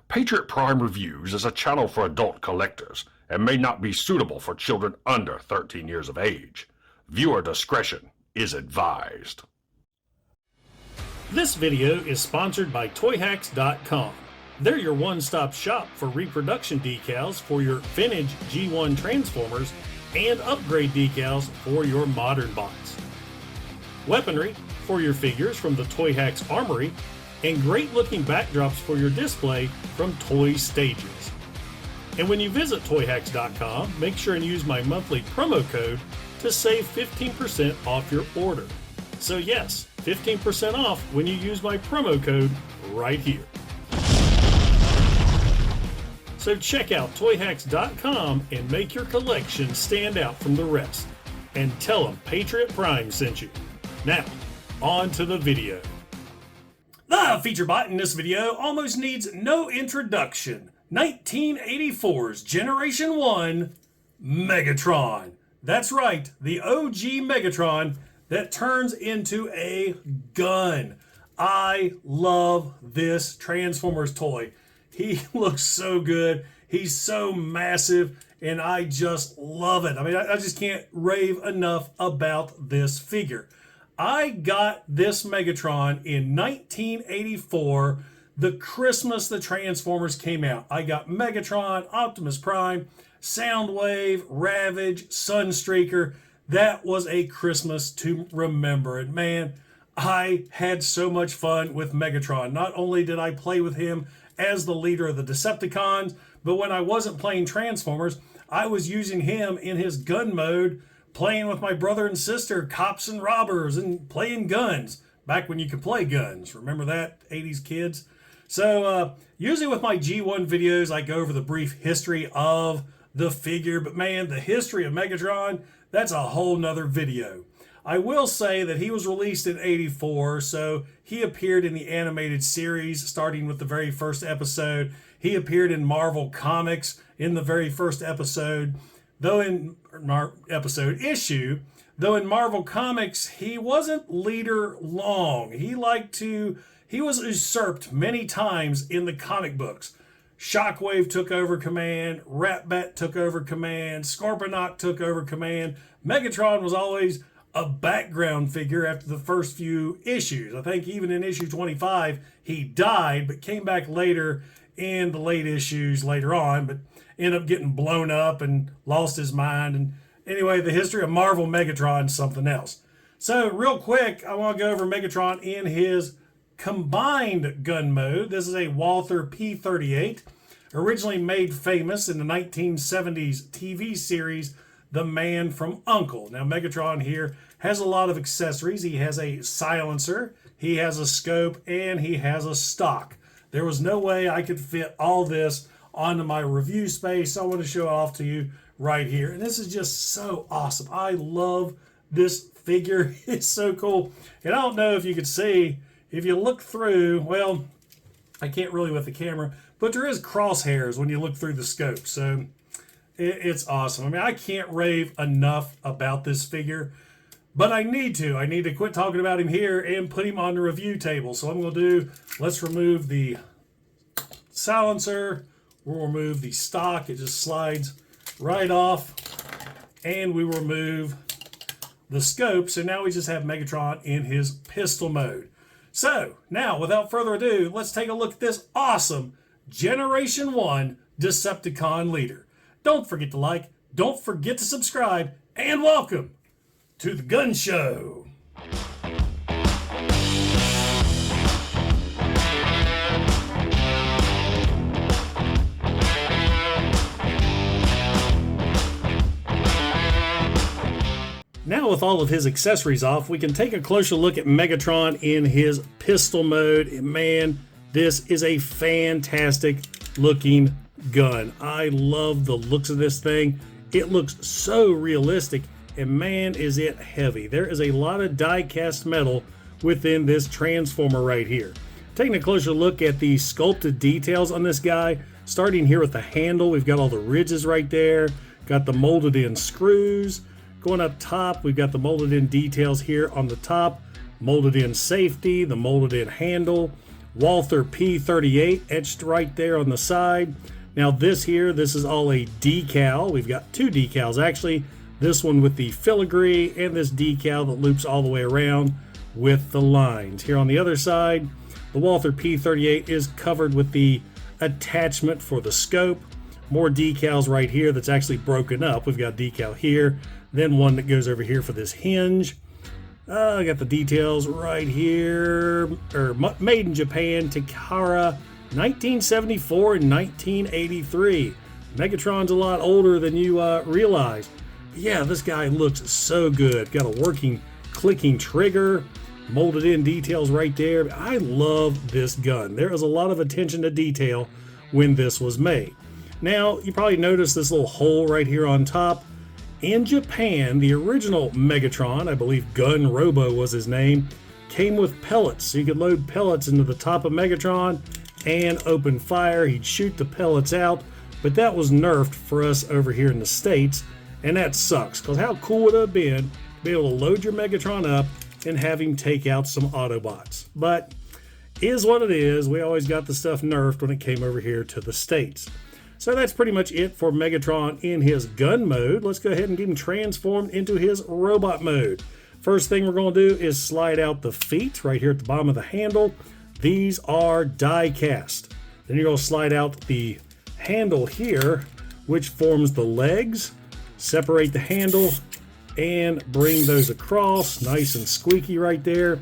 Patriot Prime Reviews is a channel for adult collectors and may not be suitable for children under 13 years of age. Viewer discretion is advised. This video is sponsored by Toyhax.com. They're your one-stop shop for reproduction decals for your vintage G1 Transformers and upgrade decals for your modern bots. Weaponry for your figures from the Toyhax Armory, and great-looking backdrops for your display from Toy Stages. And when you visit Toyhax.com, make sure and use my monthly promo code to save 15% off your order. So yes, 15% off when you use my promo code right here. So check out Toyhax.com and make your collection stand out from the rest. And tell them Patriot Prime sent you. Now, on to the video. The feature bot in this video almost needs no introduction. 1984's Generation 1 Megatron. That's right, the OG Megatron that turns into a gun. I love this Transformers toy. He looks so good. He's so massive, and I just love it. I mean, I just can't rave enough about this figure. I got this Megatron in 1984, the Christmas the Transformers came out. I got Megatron, Optimus Prime, Soundwave, Ravage, Sunstreaker. That was a Christmas to remember. And man, I had so much fun with Megatron. Not only did I play with him as the leader of the Decepticons, but when I wasn't playing Transformers, I was using him in his gun mode, playing with my brother and sister, cops and robbers, and playing guns. Back when you could play guns. Remember that, 80s kids? So, usually with my G1 videos, I go over the brief history of the figure. But man, the history of Megatron, that's a whole nother video. I will say that he was released in 84, so he appeared in the animated series, starting with the very first episode. He appeared in Marvel Comics in the very first episode. Though in Marvel Comics, he wasn't leader long. He was usurped many times in the comic books. Shockwave took over command, Ratbat took over command, Scorponok took over command. Megatron was always a background figure after the first few issues. I think even in issue 25, he died, but came back later in the late issues later on, but ended up getting blown up and lost his mind. And anyway, the history of Marvel Megatron is something else. So real quick, I want to go over Megatron in his combined gun mode. This is a Walther P-38, originally made famous in the 1970s TV series The Man from U.N.C.L.E. Now Megatron here has a lot of accessories. He has a silencer, he has a scope, and he has a stock. There was no way I could fit all this onto my review space, so I want to show it off to you right here. And this is just so awesome. I love this figure. It's so cool. And I don't know if you could see, if you look through, well, I can't really with the camera, but there is crosshairs when you look through the scope. So it's awesome. I mean, I can't rave enough about this figure, but I need to. I need to quit talking about him here and put him on the review table. So I'm going to do, let's remove the silencer. We'll remove the stock. It just slides right off. And we will remove the scope. So now we just have Megatron in his pistol mode. So now, without further ado, let's take a look at this awesome Generation 1 Decepticon leader. Don't forget to like, don't forget to subscribe, and welcome to the gun show. Now with all of his accessories off, we can take a closer look at Megatron in his pistol mode. And man, this is a fantastic looking gun. I love the looks of this thing. It looks so realistic, and man, is it heavy. There is a lot of die-cast metal within this Transformer right here. Taking a closer look at the sculpted details on this guy, starting here with the handle, we've got all the ridges right there, got the molded in screws. Going up top, we've got the molded in details here on the top, molded in safety, the molded in handle, Walther P38 etched right there on the side. Now this is all a decal. We've got two decals actually. This one with the filigree and this decal that loops all the way around with the lines. Here on the other side, the Walther P38 is covered with the attachment for the scope. More decals right here that's actually broken up. We've got a decal here, then one that goes over here for this hinge. I got the details right here. Made in Japan, Takara, 1974 and 1983. Megatron's a lot older than you realize. Yeah, this guy looks so good. Got a working clicking trigger, molded in details right there. I love this gun. There is a lot of attention to detail when this was made. Now, you probably noticed this little hole right here on top. In Japan, the original Megatron, I believe Gun Robo was his name, came with pellets. So you could load pellets into the top of Megatron and open fire. He'd shoot the pellets out, but that was nerfed for us over here in the States, and that sucks, because how cool would it have been to be able to load your Megatron up and have him take out some Autobots? But is what it is. We always got the stuff nerfed when it came over here to the States. So that's pretty much it for Megatron in his gun mode. Let's go ahead and get him transformed into his robot mode. First thing we're going to do is slide out the feet right here at the bottom of the handle. These are die cast. Then you're going to slide out the handle here, which forms the legs. Separate the handle and bring those across. Nice and squeaky right there.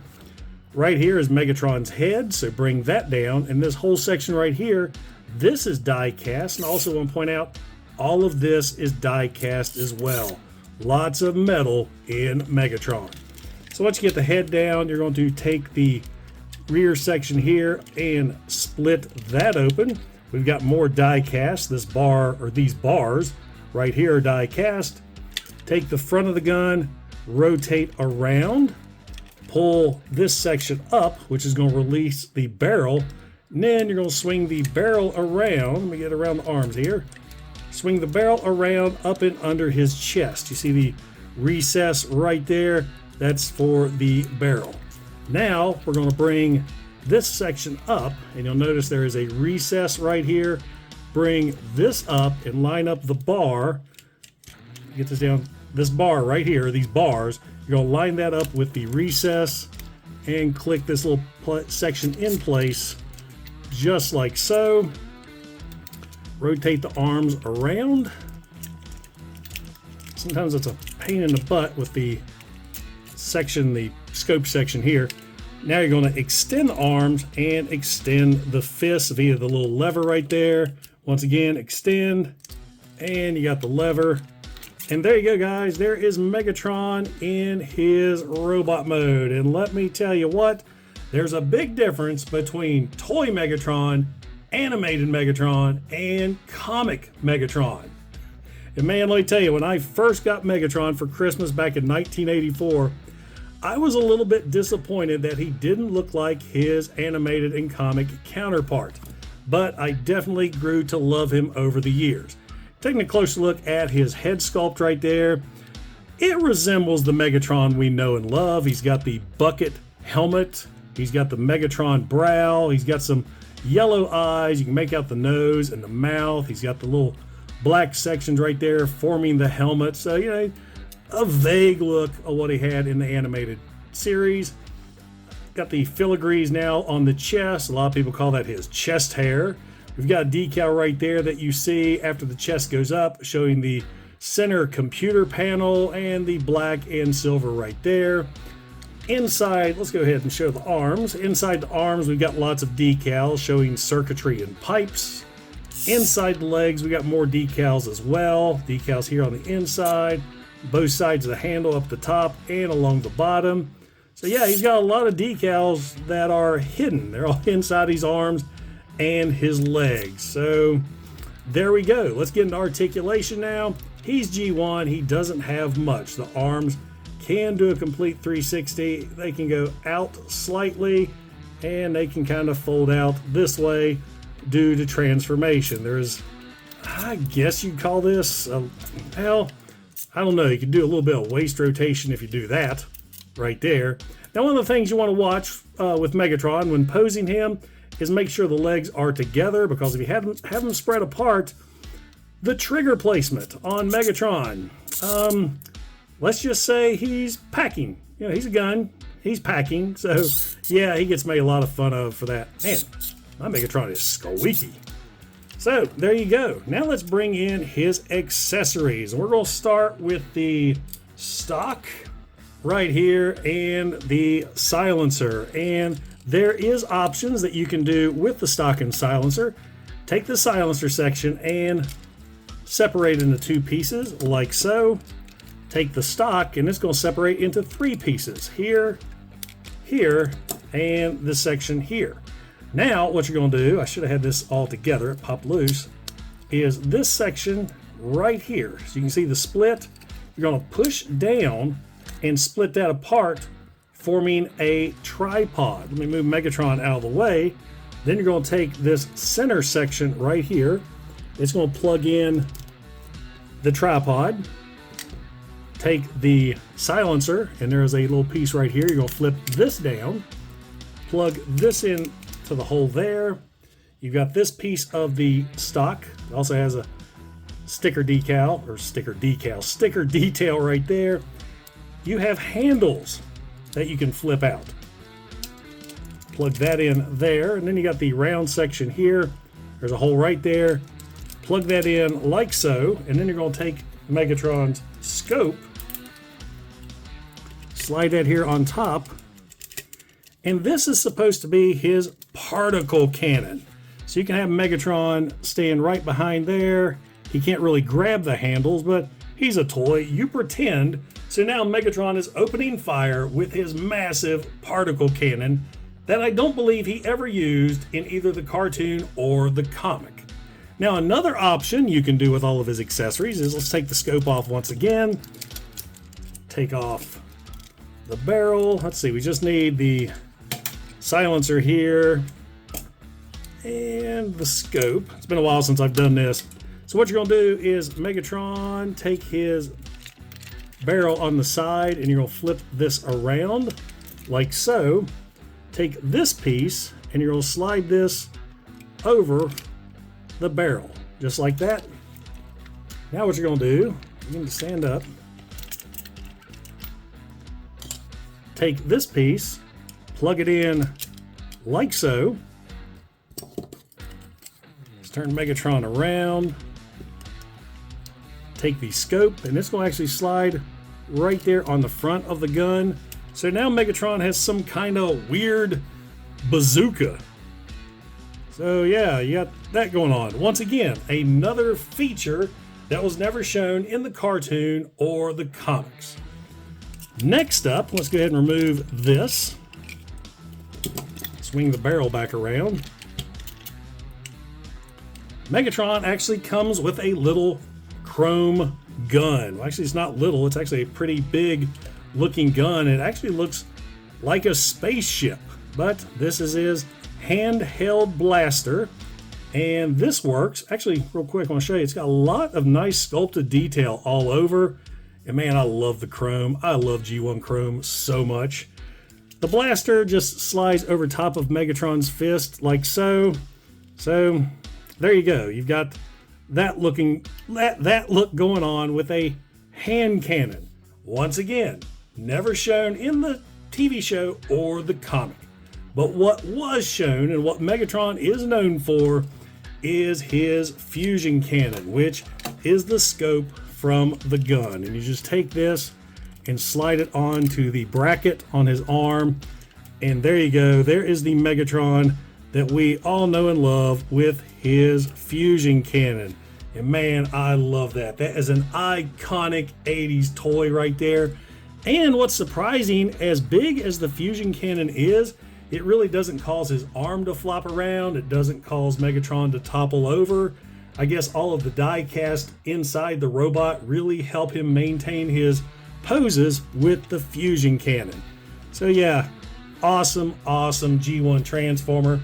Right here is Megatron's head, so bring that down. And this whole section right here, this is die cast, and I also want to point out all of this is die cast as well. Lots of metal in Megatron. So once you get the head down, you're going to take the rear section here and split that open. We've got more die cast. This bar, or these bars right here, are die cast. Take the front of the gun, rotate around, pull this section up, which is going to release the barrel. And then you're going to swing the barrel around. Let me get around the arms here. Swing the barrel around up and under his chest. You see the recess right there? That's for the barrel. Now we're going to bring this section up, and you'll notice there is a recess right here. Bring this up and line up the bar. Get this down. This bar right here, these bars, you're going to line that up with the recess and click this little section in place. Just like so. Rotate the arms around. Sometimes it's a pain in the butt with the section, the scope section here. Now you're going to extend the arms and extend the fists via the little lever right there. Once again, extend, and you got the lever. And there you go, guys. There is Megatron in his robot mode. And let me tell you what, there's a big difference between toy Megatron, animated Megatron, and comic Megatron. And man, let me tell you, when I first got Megatron for Christmas back in 1984, I was a little bit disappointed that he didn't look like his animated and comic counterpart. But I definitely grew to love him over the years. Taking a closer look at his head sculpt right there, it resembles the Megatron we know and love. He's got the bucket helmet. He's got the Megatron brow. He's got some yellow eyes. You can make out the nose and the mouth. He's got the little black sections right there forming the helmet. So, you know, a vague look of what he had in the animated series. Got the filigrees now on the chest. A lot of people call that his chest hair. We've got a decal right there that you see after the chest goes up, showing the center computer panel and the black and silver right there. Inside, let's go ahead and show the arms. Inside the arms, we've got lots of decals showing circuitry and pipes. Inside the legs, we got more decals as well. Decals here on the inside, both sides of the handle, up the top and along the bottom. So yeah, he's got a lot of decals that are hidden. They're all inside his arms and his legs. So there we go. Let's get into articulation now. He's G1. He doesn't have much. The arms can do a complete 360. They can go out slightly, and they can kind of fold out this way due to transformation. There's, I guess you'd call this, well, I don't know. You can do a little bit of waist rotation if you do that right there. Now, one of the things you want to watch with Megatron when posing him is make sure the legs are together, because if you have them spread apart, the trigger placement on Megatron, let's just say he's packing. You know, he's a gun, he's packing, so yeah, he gets made a lot of fun of for that. Man, my Megatron is squeaky. So there you go. Now let's bring in his accessories. And we're going to start with the stock right here and the silencer. And there is options that you can do with the stock and silencer. Take the silencer section and separate it into 2 pieces like so. Take the stock and it's going to separate into 3 pieces. Here, here, and this section here. Now, what you're going to do, I should have had this all together, it popped loose, is this section right here. So you can see the split. You're going to push down and split that apart, forming a tripod. Let me move Megatron out of the way. Then you're going to take this center section right here. It's going to plug in the tripod. Take the silencer, and there's a little piece right here. You're going to flip this down, plug this in to the hole there. You've got this piece of the stock. It also has a sticker detail right there. You have handles that you can flip out. Plug that in there, and then you got the round section here. There's a hole right there. Plug that in like so, and then you're going to take Megatron's scope, slide that here on top, and this is supposed to be his particle cannon. So you can have Megatron stand right behind there. He can't really grab the handles, but he's a toy. You pretend. So now Megatron is opening fire with his massive particle cannon that I don't believe he ever used in either the cartoon or the comic. Now, another option you can do with all of his accessories is, let's take the scope off once again. Take off the barrel. Let's see, we just need the silencer here and the scope. It's been a while since I've done this. So what you're going to do is Megatron, take his barrel on the side, and you're going to flip this around like so. Take this piece and you're going to slide this over the barrel just like that. Now what you're going to do, you need to stand up, take this piece, plug it in like so. Let's turn Megatron around. Take the scope, and it's going to actually slide right there on the front of the gun. So now Megatron has some kind of weird bazooka. So yeah, you got that going on. Once again, another feature that was never shown in the cartoon or the comics. Next up, let's go ahead and remove this. Swing the barrel back around. Megatron actually comes with a little chrome gun. Well, actually, it's not little. It's actually a pretty big looking gun. It actually looks like a spaceship, but this is his handheld blaster. And this works. Actually, real quick, I want to show you. It's got a lot of nice sculpted detail all over. And man, I love the chrome. I love G1 chrome so much. The blaster just slides over top of Megatron's fist like so. So there you go. You've got that look going on with a hand cannon. Once again, never shown in the TV show or the comic. But what was shown and what Megatron is known for is his fusion cannon, which is the scope from the gun. And you just take this and slide it onto the bracket on his arm, and there you go. There is the Megatron that we all know and love with his fusion cannon. And man, I love that. That is an iconic 80s toy right there. And what's surprising, as big as the fusion cannon is, it really doesn't cause his arm to flop around. It doesn't cause Megatron to topple over. I guess all of the die cast inside the robot really help him maintain his poses with the fusion cannon. So yeah, awesome G1 Transformer,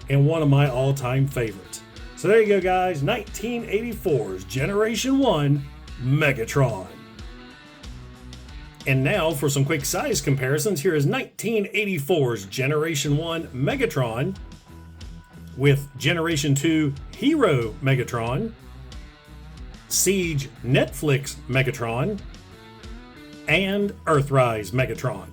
and one of my all-time favorites. So there you go, guys, 1984's Generation 1 Megatron. And now for some quick size comparisons, here is 1984's Generation 1 Megatron with Generation 2 Hero Megatron, Siege Netflix Megatron, and Earthrise Megatron.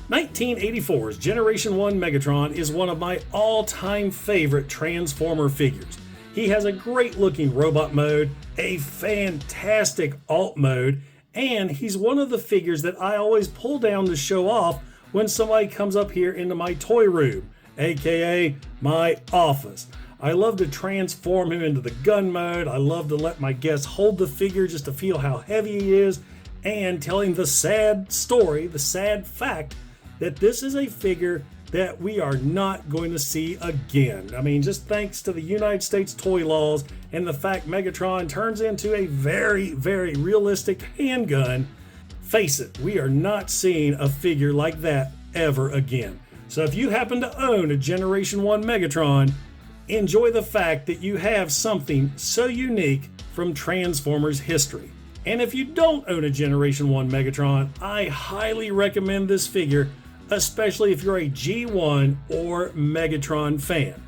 1984's Generation 1 Megatron is one of my all-time favorite Transformer figures. He has a great-looking robot mode, a fantastic alt mode, and he's one of the figures that I always pull down to show off when somebody comes up here into my toy room, aka my office. I love to transform him into the gun mode. I love to let my guests hold the figure just to feel how heavy he is, and tell him the sad story, the sad fact that this is a figure that we are not going to see again. I mean, just thanks to the United States toy laws and the fact Megatron turns into a very, very realistic handgun. Face it, we are not seeing a figure like that ever again. So if you happen to own a Generation 1 Megatron, enjoy the fact that you have something so unique from Transformers history. And if you don't own a Generation 1 Megatron, I highly recommend this figure, especially if you're a G1 or Megatron fan.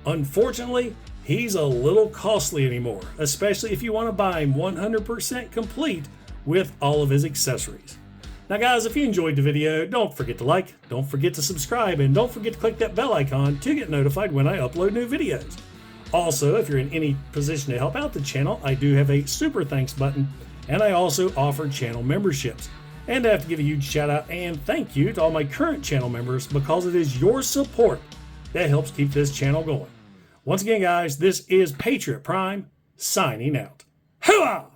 Unfortunately, he's a little costly anymore, especially if you want to buy him 100% complete with all of his accessories. Now guys, if you enjoyed the video, don't forget to like, don't forget to subscribe, and don't forget to click that bell icon to get notified when I upload new videos. Also, if you're in any position to help out the channel, I do have a super thanks button, and I also offer channel memberships. And I have to give a huge shout out and thank you to all my current channel members, because it is your support that helps keep this channel going. Once again guys, this is Patriot Prime signing out. Hooah!